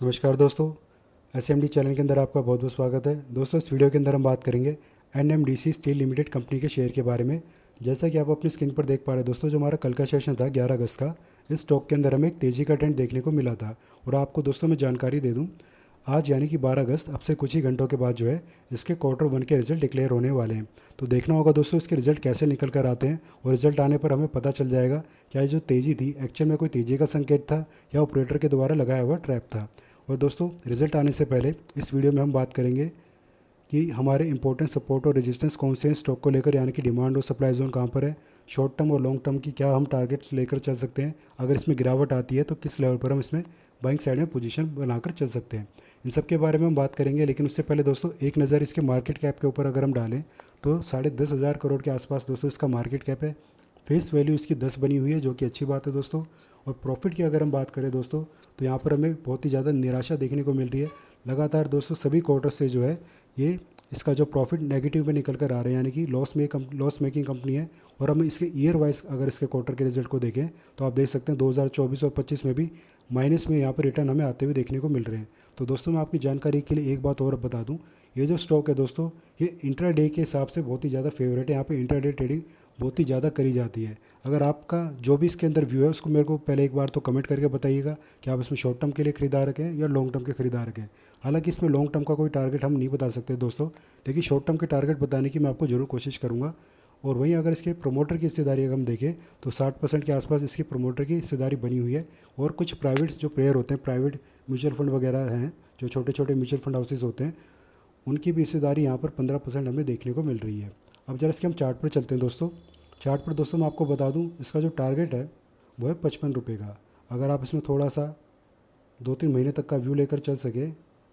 नमस्कार दोस्तों। SMD channel के अंदर आपका बहुत बहुत स्वागत है। दोस्तों इस वीडियो के अंदर हम बात करेंगे एनएमडीसी स्टील लिमिटेड कंपनी के शेयर के बारे में। जैसा कि आप अपनी स्क्रीन पर देख पा रहे हैं दोस्तों, जो हमारा कल का सेशन था 11 अगस्त का, इस स्टॉक के अंदर हमें एक तेज़ी का ट्रेंड देखने को मिला था। और आपको दोस्तों मैं जानकारी दे दूं, आज यानी कि 12 अगस्त, अब से कुछ ही घंटों के बाद जो है इसके क्वार्टर 1 के रिजल्ट डिक्लेयर होने वाले हैं। तो देखना होगा दोस्तों इसके रिजल्ट कैसे निकल कर आते हैं, और रिजल्ट आने पर हमें पता चल जाएगा क्या ये जो तेज़ी थी एक्चुअल में कोई तेज़ी का संकेत था या ऑपरेटर के द्वारा लगाया हुआ ट्रैप था। और दोस्तों रिजल्ट आने से पहले इस वीडियो में हम बात करेंगे कि हमारे इंपॉर्टेंट सपोर्ट और रेजिस्टेंस कौन से हैं स्टॉक को लेकर, यानी कि डिमांड और सप्लाई जोन कहाँ पर है, शॉर्ट टर्म और लॉन्ग टर्म की क्या हम टारगेट्स लेकर चल सकते हैं, अगर इसमें गिरावट आती है तो किस लेवल पर हम इसमें बाइंग साइड में पोजीशन बनाकर चल सकते हैं। इन सब के बारे में हम बात करेंगे। लेकिन उससे पहले दोस्तों एक नज़र इसके मार्केट कैप के ऊपर अगर हम डालें तो 10,500 करोड़ के आसपास दोस्तों इसका मार्केट कैप है। फेस वैल्यू इसकी 10 बनी हुई है, जो कि अच्छी बात है दोस्तों। और प्रॉफिट की अगर हम बात करें दोस्तों, तो यहाँ पर हमें बहुत ही ज़्यादा निराशा देखने को मिल रही है। लगातार दोस्तों सभी क्वार्टर से जो है ये इसका जो प्रॉफिट नेगेटिव में निकल कर आ रहे हैं, यानी कि लॉस मेकिंग कंपनी है। और हम इसके ईयर वाइज अगर इसके क्वार्टर के रिजल्ट को देखें तो आप देख सकते हैं 2024 और 25 में भी माइनस में यहाँ पर रिटर्न हमें आते हुए देखने को मिल रहे हैं। तो दोस्तों मैं आपकी जानकारी के लिए एक बात और बता दूँ, ये जो स्टॉक है दोस्तों ये इंट्राडे के हिसाब से बहुत ही ज़्यादा फेवरेट है। यहाँ पे इंट्राडे ट्रेडिंग बहुत ही ज़्यादा करी जाती है। अगर आपका जो भी इसके अंदर व्यू है उसको मेरे को पहले एक बार तो कमेंट करके बताइएगा कि आप इसमें शॉर्ट टर्म के लिए खरीदार हैं या लॉन्ग टर्म के खरीदार हैं। हालांकि इसमें लॉन्ग टर्म का कोई टारगेट हम नहीं बता सकते दोस्तों, लेकिन शॉर्ट टर्म के टारगेट बताने की मैं आपको ज़रूर कोशिश करूँगा। और वहीं अगर इसके प्रोमोटर की हिस्सेदारी अगर हम देखें तो 60% के आसपास इसकी प्रोमोटर की हिस्सेदारी बनी हुई है। और कुछ प्राइवेट जो प्लेयर होते हैं, प्राइवेट म्यूचुअल फंड वगैरह हैं, जो छोटे छोटे म्यूचुअल फंड हाउसेज होते हैं, उनकी भी हिस्सेदारी यहाँ पर 15% हमें देखने को मिल रही है। अब जरा इसके हम चार्ट पर चलते हैं दोस्तों। चार्ट पर दोस्तों मैं आपको बता दूं, इसका जो टारगेट है वो है 55 रुपये का। अगर आप इसमें थोड़ा सा 2-3 महीने तक का व्यू लेकर चल सके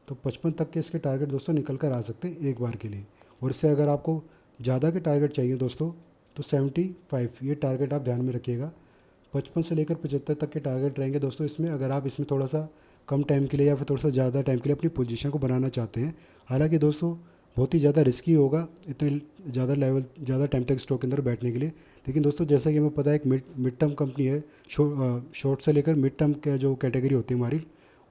तो 55 तक के इसके टारगेट दोस्तों निकल कर आ सकते हैं एक बार के लिए। और इससे अगर आपको ज़्यादा के टारगेट चाहिए दोस्तों तो 75, ये टारगेट आप ध्यान में रखिएगा। 55 से लेकर 75 तक के टारगेट रहेंगे दोस्तों इसमें, अगर आप इसमें थोड़ा सा कम टाइम के लिए या फिर थोड़ा सा ज़्यादा टाइम के लिए अपनी पोजीशन को बनाना चाहते हैं। हालांकि दोस्तों बहुत ही ज़्यादा रिस्की होगा इतने ज़्यादा टाइम तक स्टॉक के अंदर बैठने के लिए। लेकिन दोस्तों जैसा कि हमें पता है एक मिड टर्म कंपनी है, शॉर्ट से लेकर मिड टर्म का जो कैटेगरी होती है हमारी,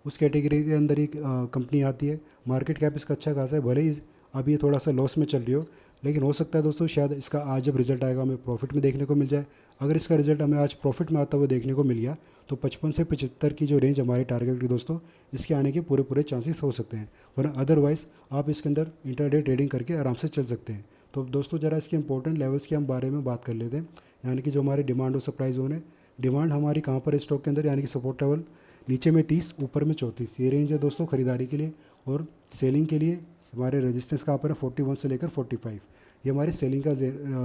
उस कैटेगरी के अंदर ही कंपनी आती है। मार्केट कैप इसका अच्छा खासा है, भले ही अभी ये थोड़ा सा लॉस में चल रही हो, लेकिन हो सकता है दोस्तों शायद इसका आज जब रिजल्ट आएगा हमें प्रॉफिट में देखने को मिल जाए। अगर इसका रिजल्ट हमें आज प्रॉफिट में आता हुआ देखने को मिल गया तो 55 से 75 की जो रेंज हमारी टारगेट की दोस्तों, इसके आने के पूरे पूरे चांसेस हो सकते हैं। वरना अदरवाइज़ आप इसके अंदर इंटरडे ट्रेडिंग करके आराम से चल सकते हैं। तो दोस्तों ज़रा इसके इंपॉर्टेंट लेवल्स के हम बारे में बात कर लेते हैं, यानी कि जो हमारी डिमांड और सप्लाई जोन है। डिमांड हमारी कहाँ पर है स्टॉक के अंदर, यानी कि सपोर्ट लेवल नीचे में 30, ऊपर में 34, ये रेंज है दोस्तों खरीदारी के लिए। और सेलिंग के लिए हमारे रेजिस्टेंस कहाँ पर है, 41 से लेकर 45, ये हमारी सेलिंग का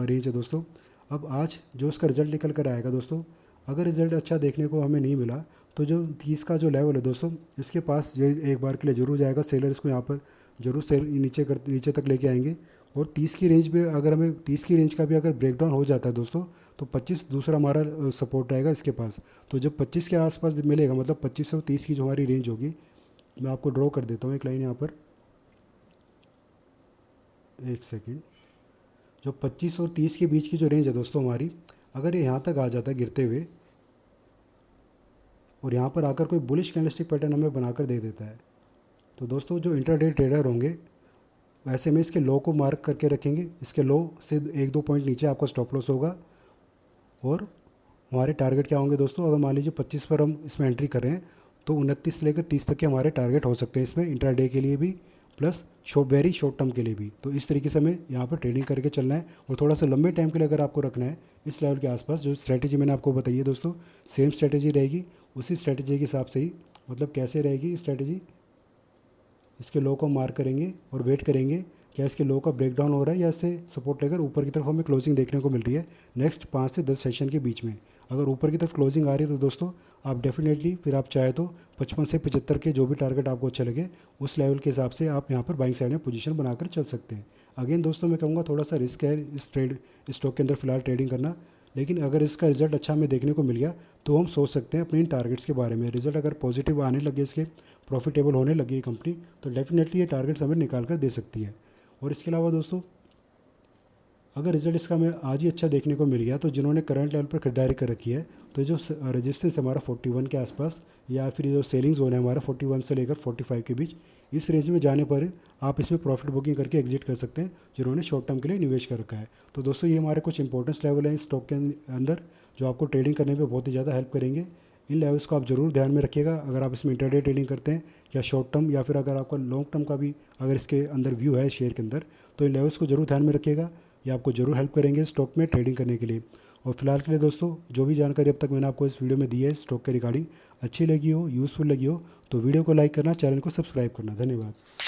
रेंज है दोस्तों। अब आज जो इसका रिज़ल्ट निकल कर आएगा दोस्तों, अगर रिज़ल्ट अच्छा देखने को हमें नहीं मिला तो जो 30 का जो लेवल है दोस्तों, इसके पास ये एक बार के लिए ज़रूर जाएगा। सेलर इसको यहाँ पर ज़रूर सेल नीचे तक लेके आएंगे। और 30 की रेंज पे अगर हमें 30 की रेंज का भी अगर ब्रेकडाउन हो जाता है दोस्तों, तो 25 दूसरा हमारा सपोर्ट रहेगा इसके पास। तो जब 25 के आसपास मिलेगा, मतलब 25 से 30 की जो हमारी रेंज होगी, मैं आपको ड्रॉ कर देता हूँ एक लाइन यहाँ पर, एक सेकेंड। जो 25 और 30 के बीच की जो रेंज है दोस्तों हमारी, अगर ये यहाँ तक आ जाता है गिरते हुए और यहाँ पर आकर कोई बुलिश कैंडलस्टिक पैटर्न हमें बनाकर दे देता है, तो दोस्तों जो इंट्राडे ट्रेडर होंगे वैसे में इसके लो को मार्क करके रखेंगे। इसके लो से 1-2 पॉइंट नीचे आपका स्टॉप लॉस होगा। और हमारे टारगेट क्या होंगे दोस्तों, अगर मान लीजिए 25 पर हम इसमें एंट्री करें तो 29 से लेकर 30 तक के हमारे टारगेट हो सकते हैं इसमें, इंट्राडे के लिए भी प्लस वेरी शॉर्ट टर्म के लिए भी। तो इस तरीके से हमें यहाँ पर ट्रेडिंग करके चलना है। और थोड़ा सा लंबे टाइम के लिए अगर आपको रखना है इस लेवल के आसपास, जो स्ट्रैटेजी मैंने आपको बताई है दोस्तों, सेम स्ट्रैटेजी रहेगी। उसी स्ट्रैटेजी के हिसाब से ही, मतलब कैसे रहेगी स्ट्रैटेजी, इसके लो को मार्क करेंगे और वेट करेंगे क्या इसके लो का ब्रेकडाउन हो रहा है या इससे सपोर्ट लेकर ऊपर की तरफ हमें क्लोजिंग देखने को मिल रही है नेक्स्ट 5 से 10 सेशन के बीच में। अगर ऊपर की तरफ क्लोजिंग आ रही है तो दोस्तों आप डेफिनेटली फिर आप चाहे तो 55 से 75 के जो भी टारगेट आपको अच्छे लगे उस लेवल के हिसाब से आप यहाँ पर बाइंग साइड में पोजीशन बनाकर चल सकते हैं। अगेन दोस्तों मैं कहूँगा थोड़ा सा रिस्क है इस स्टॉक के अंदर फिलहाल ट्रेडिंग करना, लेकिन अगर इसका रिजल्ट अच्छा हमें देखने को मिल गया तो हम सोच सकते हैं अपने इन टारगेट्स के बारे में। रिजल्ट अगर पॉजिटिव आने लगे, इसके प्रॉफिटेबल होने लगी कंपनी, तो डेफिनेटली ये टारगेट्स हमें निकाल कर दे सकती है। और इसके अलावा दोस्तों अगर रिजल्ट इसका हमें आज ही अच्छा देखने को मिल गया तो जिन्होंने करंट लेवल पर खरीदारी कर रखी है तो जो रेजिस्टेंस हमारा 41 के आसपास या फिर जो सेलिंग जोन है हमारा 41 से लेकर 45 के बीच, इस रेंज में जाने पर आप इसमें प्रॉफिट बुकिंग करके एग्जिट कर सकते हैं जिन्होंने शॉर्ट टर्म के लिए निवेश कर रखा है। तो दोस्तों ये हमारे कुछ इंपॉर्टेंस लेवल हैं इस स्टॉक के अंदर जो आपको ट्रेडिंग करने में बहुत ही ज़्यादा हेल्प करेंगे। इन लेवल्स को आप ज़रूर ध्यान में रखिएगा अगर आप इसमें इंटरडे ट्रेडिंग करते हैं या शॉर्ट टर्म, या फिर अगर आपका लॉन्ग टर्म का भी अगर इसके अंदर व्यू है शेयर के अंदर, तो इन लेवल्स को ज़रूर ध्यान में रखिएगा। ये आपको ज़रूर हेल्प करेंगे स्टॉक में ट्रेडिंग करने के लिए। और फिलहाल के लिए दोस्तों जो भी जानकारी अब तक मैंने आपको इस वीडियो में दी है स्टॉक के रिगार्डिंग अच्छी लगी हो, यूज़फुल लगी हो, तो वीडियो को लाइक करना, चैनल को सब्सक्राइब करना। धन्यवाद।